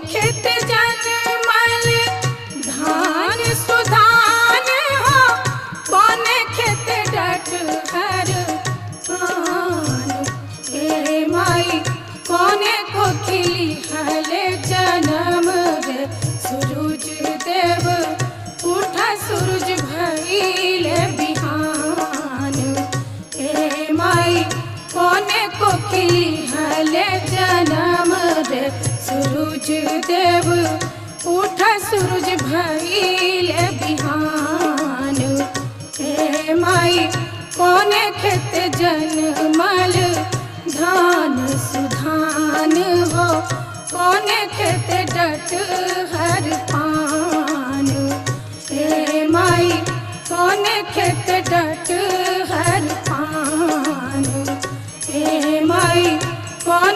खेत जनमल धान सुधान हो, कौने खेत डठहर आन। हे माई कौने कोकिली हले जन्म रे, सूरज देव उठा सूरज भइले बिहान। हे माई कौने कोकिली हले जन्म रे, सूरज देव उठा सूरज भइले बिहान। हे माई कौने खेत जनमल धान सुधान।